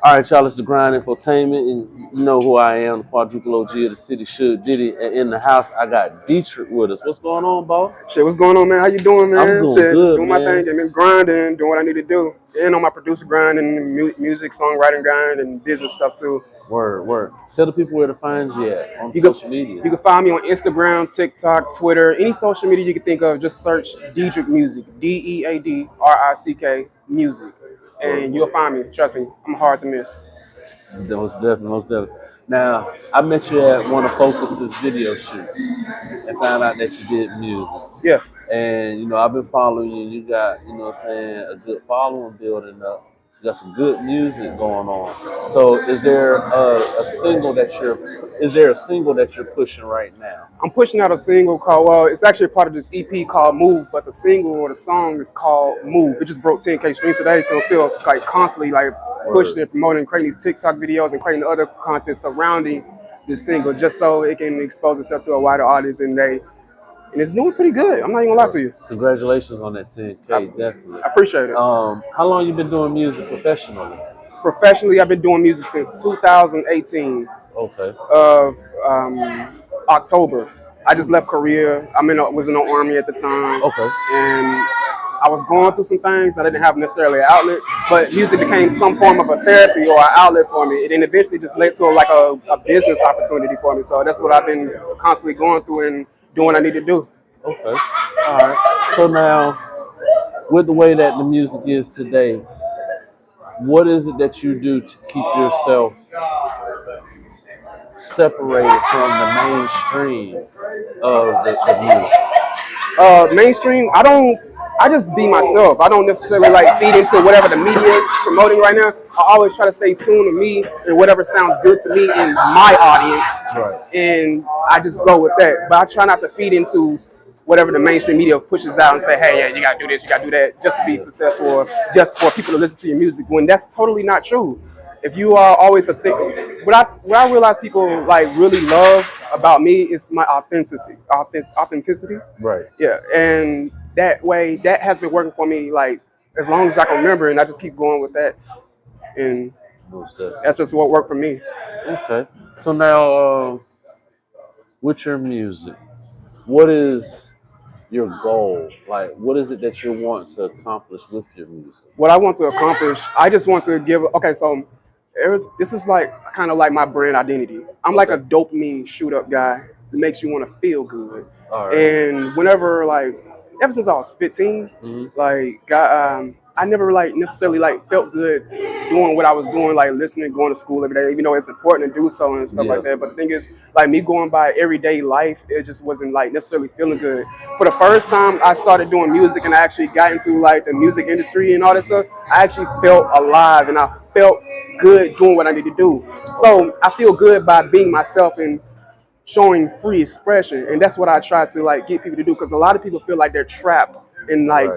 All right, y'all, it's the Grind Infotainment, and you know who I am, the quadruple OG of the city, Should Diddy. And in the house, I got Deadrick with us. What's going on, boss? Shit, what's going on, man? How you doing, I'm man? doing Shit, just good, doing my man. thing, getting grinding, doing what I need to do. And on my producer grind and music, songwriting grind, and business stuff too. Word, word. Tell the people where to find you at on You social can media. you can find me on Instagram, TikTok, Twitter, any social media you can think of. Just search Deadrick Music, Deadrick Music, Word, and you'll word. find me. Trust me, I'm hard to miss. Most definitely, most definitely. Now, I met you at one of Focus's video shoots and found out that you did music. Yeah. And, you know, I've been following you. You got, you know what I'm saying, a good following building up. You got some good music going on. So is there a single that you're pushing right now? I'm pushing out a single called, well, it's actually a part of this EP called Move, but the single or the song is called Move. It just broke 10K streams today, so I'm still like constantly like pushing and promoting, creating these TikTok videos and creating other content surrounding this single just so it can expose itself to a wider audience and it's doing pretty good. I'm not even gonna lie to you. Congratulations on that 10K, definitely. I appreciate it. How long you been doing music professionally? Professionally, I've been doing music since 2018 Okay. of October. I just left Korea. Was in the army at the time. Okay. And I was going through some things. I didn't have necessarily an outlet, but music became some form of a therapy or an outlet for me. It then eventually just led to a business opportunity for me. So that's what I've been constantly going through and doing what I need to do. Okay. All right. So now, with the way that the music is today, what is it that you do to keep yourself separated from the mainstream of the music? Mainstream, I just be myself. I don't necessarily like feed into whatever the media is promoting right now. I always try to stay tuned to me and whatever sounds good to me in my audience. Right. And I just go with that. But I try not to feed into whatever the mainstream media pushes out and say, hey, yeah, you gotta do this, you gotta do that, just to be successful or just for people to listen to your music, when that's totally not true. If you are always what I realize people like really love about me is my authenticity. Right. Yeah, and that way that has been working for me like as long as I can remember, and I just keep going with that, and that's just what worked for me. Okay. So now, with your music, what is your goal? Like, what is it that you want to accomplish with your music? What I want to accomplish, I just want to give. Okay, so this is like kind of like my brand identity. I'm like a dopamine shoot up guy that makes you want to feel good. All right. And whenever like ever since I was 15, like I never like necessarily like felt good doing what I was doing, like listening, going to school every day, even though it's important to do so and stuff like that. But the thing is, like me going by everyday life, it just wasn't like necessarily feeling good. For the first time I started doing music and I actually got into like the music industry and all that stuff, I actually felt alive and I felt good doing what I need to do. So I feel good by being myself and showing free expression, and that's what I try to like get people to do, because a lot of people feel like they're trapped in like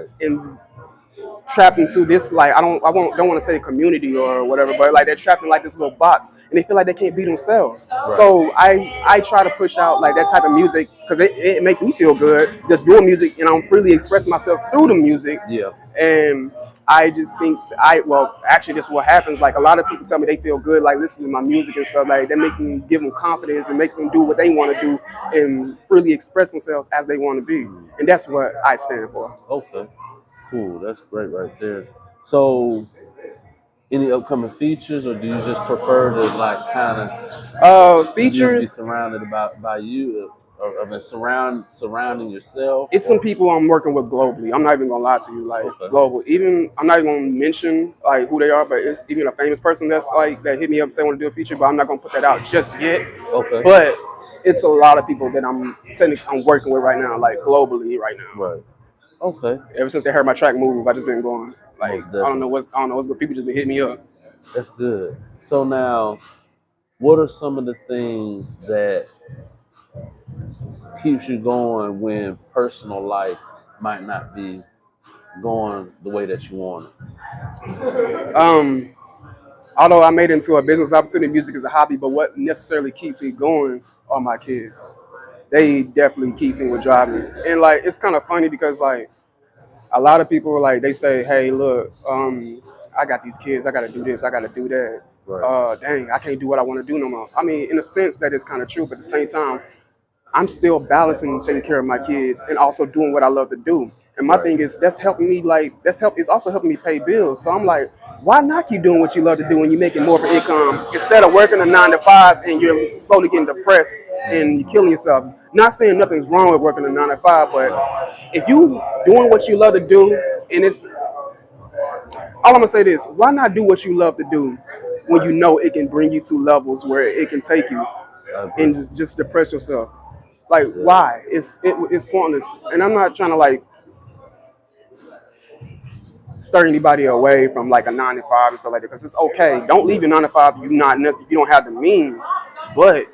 trapped into this, like don't want to say community or whatever, but like they're trapped in like this little box and they feel like they can't be themselves. So I try to push out like that type of music because it makes me feel good just doing music, and I'm freely expressing myself through the music. And I just think actually this is what happens. Like a lot of people tell me they feel good like listening to my music and stuff. Like that makes me give them confidence and makes them do what they want to do and freely express themselves as they want to be. And that's what I stand for. Okay. Cool. That's great right there. So, any upcoming features, or do you just prefer to like kind of features be surrounded by you, or surrounding yourself? It's some people I'm working with globally. I'm not even gonna lie to you, like global. Even I'm not even gonna mention like who they are, but it's even a famous person that's like that hit me up and say want to do a feature, but I'm not gonna put that out just yet. Okay. But it's a lot of people that I'm working with right now, like globally right now. Right. Okay. Ever since they heard my track Move, I just been going. Like I don't know what's but people just been hitting me up. That's good. So now, what are some of the things that keeps you going when personal life might not be going the way that you want it? Although I made it into a business opportunity, music is a hobby, but what necessarily keeps me going are my kids. They definitely keep me with driving. And like it's kind of funny because like a lot of people like they say, hey, look, I got these kids, I got to do this, I got to do that. Right. Dang, I can't do what I want to do no more. I mean, in a sense, that is kind of true, but at the same time, I'm still balancing taking care of my kids and also doing what I love to do. And my thing is that's helping me it's also helping me pay bills. So I'm like, why not keep doing what you love to do when you're making more of an income instead of working a 9 to 5 and you're slowly getting depressed and you're killing yourself. Not saying nothing's wrong with working a 9 to 5, but if you doing what you love to do and it's all I'm gonna say this, why not do what you love to do when you know it can bring you to levels where it can take you and just depress yourself? Like, why? It's pointless. And I'm not trying to like stir anybody away from like a 9 to 5 and stuff like that, because it's okay. Don't leave your 9 to 5 if you don't have the means. But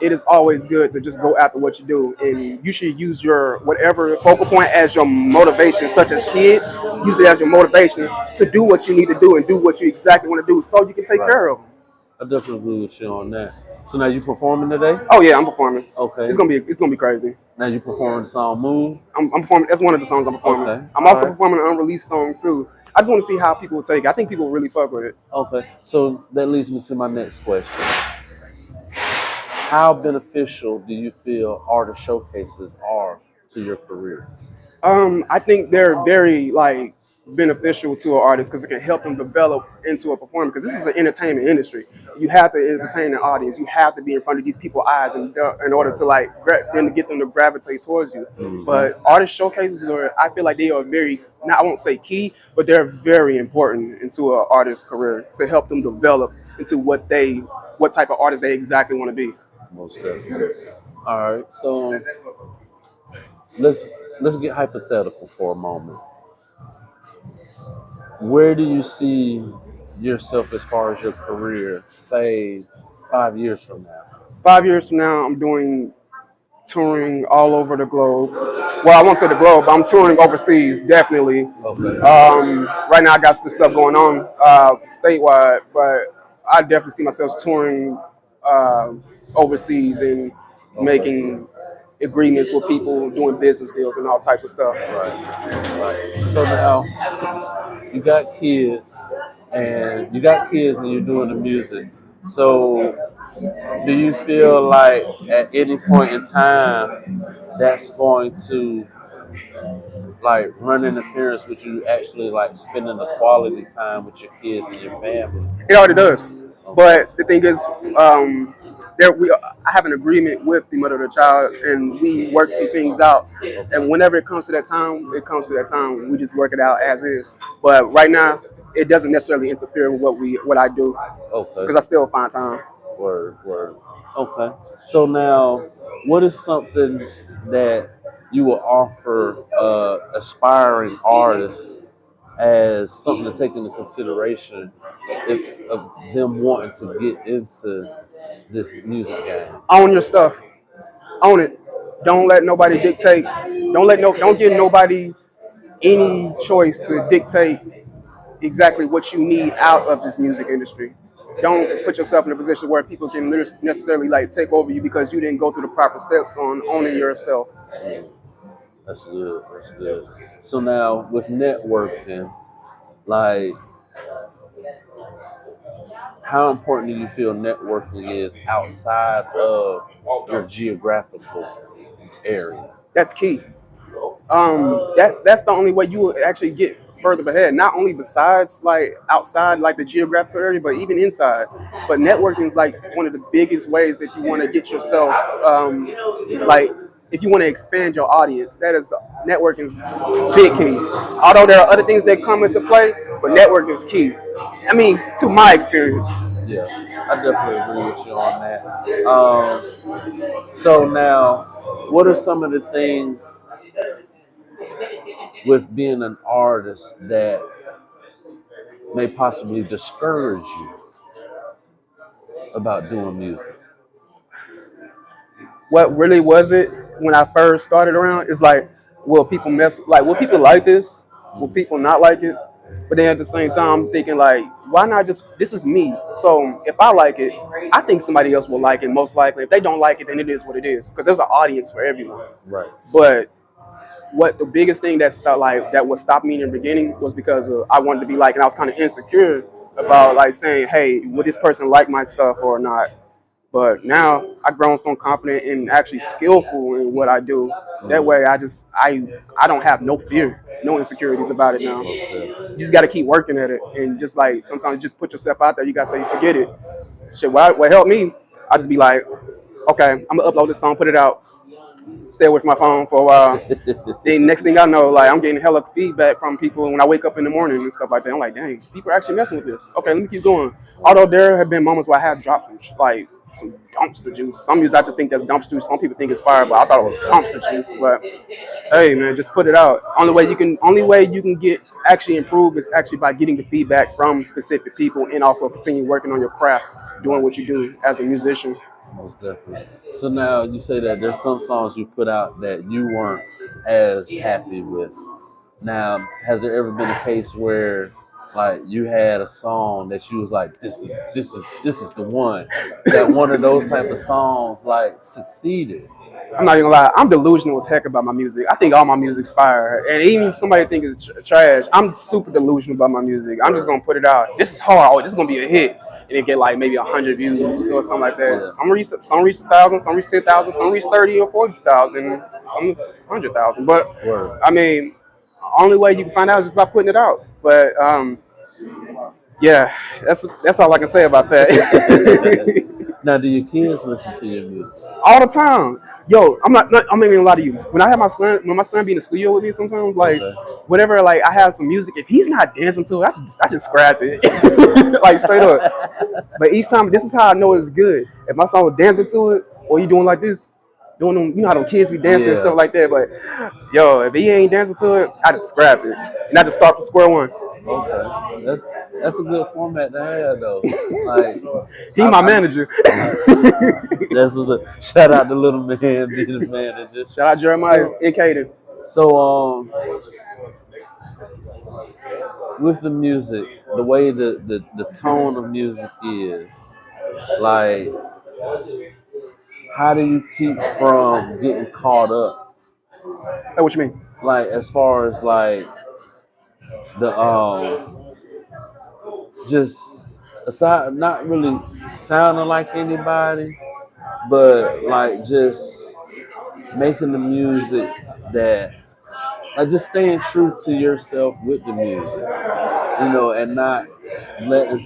it is always good to just go after what you do, and you should use your whatever focal point as your motivation, such as kids. Use it as your motivation to do what you need to do and do what you exactly want to do, so you can take care of them. I definitely agree with you on that. So now you performing today? Oh yeah, I'm performing. Okay. It's gonna be crazy. Now you performing the song "Move." I'm performing. That's one of the songs I'm performing. Okay. I'm also performing an unreleased song too. I just want to see how people will take it. I think people will really fuck with it. Okay. So that leads me to my next question. How beneficial do you feel artist showcases are to your career? I think they're very like beneficial to an artist because it can help them develop into a performer. Because this is an entertainment industry. You have to entertain an audience. You have to be in front of these people's eyes in order to like then to get them to gravitate towards you. Mm-hmm. But artist showcases I feel like they are very, I won't say key, but they're very important into an artist's career to help them develop into what type of artist they exactly want to be. Most definitely. All right. So let's get hypothetical for a moment. Where do you see yourself as far as your career, say 5 years from now? 5 years from now, I'm doing touring all over the globe. Well, I won't say the globe, but I'm touring overseas, definitely. Okay. Right now, I got some stuff going on statewide, but I definitely see myself touring overseas and making agreements with people, doing business deals and all types of stuff. Right. So now you got kids, and you're doing the music. So do you feel like at any point in time that's going to like run interference with you actually like spending the quality time with your kids and your family? It already does. But the thing is, I have an agreement with the mother of the child, and we work some things out. And whenever it comes to that time, We just work it out as is. But right now, it doesn't necessarily interfere with what I do. Okay. Because I still find time. Word. Okay. So now, what is something that you will offer aspiring artists as something to take into consideration of them wanting to get into this music game? Own your stuff. Own it. Don't let nobody dictate. Don't give nobody any choice to dictate exactly what you need out of this music industry. Don't put yourself in a position where people can necessarily like take over you because you didn't go through the proper steps on owning yourself. That's good. So now with networking, like how important do you feel networking is outside of your geographical area? That's key. That's the only way you will actually get further ahead. Not only besides like outside like the geographical area, but even inside. But networking is like one of the biggest ways that you want to get yourself like if you want to expand your audience. That is networking is big key. Although there are other things that come into play, but networking is key. I mean, to my experience. Yeah, I definitely agree with you on that. So now, what are some of the things with being an artist that may possibly discourage you about doing music? What really was it when I first started around is like, will people like this? Will people not like it? But then at the same time, I'm thinking like, why not this is me. So if I like it, I think somebody else will like it most likely. If they don't like it, then it is what it is. Because there's an audience for everyone. Right. But what the biggest thing that was stopping me in the beginning was because I wanted to be like, and I was kind of insecure about like saying, hey, would this person like my stuff or not? But now I've grown so confident and actually skillful in what I do. That way, I don't have no fear, no insecurities about it now. You just got to keep working at it, and just like sometimes just put yourself out there. You got to say forget it. Shit, what helped me? I just be like, okay, I'm gonna upload this song, put it out, stay away from my phone for a while. Then next thing I know, like I'm getting hella feedback from people when I wake up in the morning and stuff like that. I'm like, dang, people are actually messing with this. Okay, let me keep going. Although there have been moments where I have dropped some dumpster juice. Some music I just think that's dumpster juice. Some people think it's fire, but I thought it was dumpster juice. But hey, man, just put it out. Only way you can get actually improve is actually by getting the feedback from specific people and also continue working on your craft, doing what you do as a musician. Most definitely. So now you say that there's some songs you put out that you weren't as happy with. Now, has there ever been a case where like you had a song that you was like, this is the one, that one of those type of songs like succeeded? I'm not even gonna lie, I'm delusional as heck about my music. I think all my music's fire. And even if somebody think it's trash, I'm super delusional about my music. I'm just gonna put it out. This is hard, this is gonna be a hit. And it get like maybe 100 views or something like that. Yeah. Some reach 1,000, some reach 10,000, some reach 30 or 40,000, some 100,000. But Word. I mean, only way you can find out is just by putting it out. But yeah, that's all I can say about that. Now, do your kids listen to your music? All the time. Yo, I'm not even gonna lie to you. When my son be in the studio with me sometimes, like whatever, like I have some music. If he's not dancing to it, I just scrap it. Like straight up. But each time, this is how I know it's good. If my son was dancing to it, or you doing like this, doing them, you know how them kids be dancing and stuff like that. But yo, if he ain't dancing to it, I just scrap it. And I just start from square one. Okay, that's a good format to have though. Like he my manager. That's what's up. Shout out to little man, be the manager. Shout out Jeremiah and Caden. So with the music, the way the tone of music is, like, how do you keep from getting caught up? Hey, what you mean? Like as far as like the just aside, not really sounding like anybody, but like just making the music that, like, just staying true to yourself with the music, you know, and not letting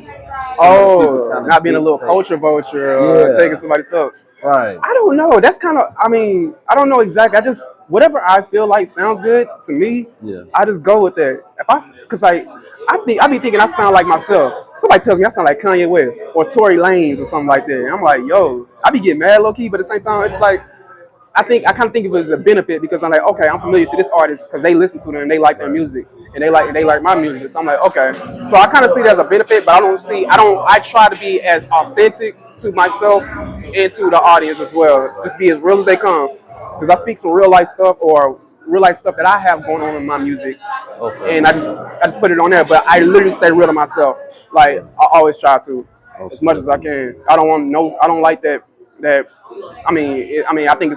not being a little culture vulture or taking somebody's stuff. Right. I don't know. That's kind of, I mean, I don't know exactly. I just, whatever I feel like sounds good to me, I just go with that. Because I be thinking I sound like myself. Somebody tells me I sound like Kanye West or Tory Lanez or something like that. And I'm like, yo, I be getting mad low key, but at the same time, it's like, I kind of think of it as a benefit because I'm like, okay, I'm familiar to this artist because they listen to them and they like their music and they like my music. So I'm like, okay. So I kind of see it as a benefit, but I try to be as authentic to myself and to the audience as well. Just be as real as they come. Because I speak some real life stuff or real life stuff that I have going on in my music. And I just put it on there, but I literally stay real to myself. Like I always try to, as much as I can. I don't like that. I think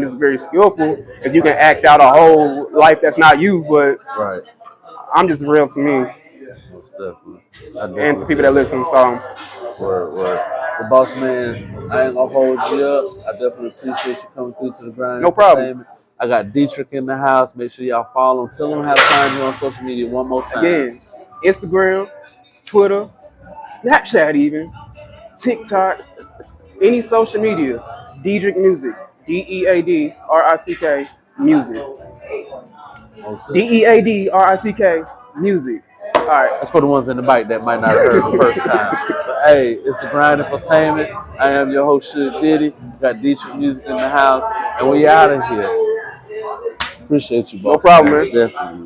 it's very skillful if you can act out a whole life that's not you, but I'm just real to me. Most definitely. And to people that listen. So word. The boss man, I ain't gonna hold you up. I definitely appreciate you coming through to the grind. No problem. I got Deadrick in the house. Make sure y'all follow him. Tell him how to find you on social media one more time. Again, Instagram, Twitter, Snapchat even, TikTok, any social media, Deadrick Music, DEADRICK Music, DEADRICK Music. All right. That's for the ones in the bike that might not have heard the first time. But hey, it's the Grind Infotainment. I am your host, Suge Diddy. Got Deadrick Music in the house, and we out of here. Appreciate you, boss. No problem, man. Definitely.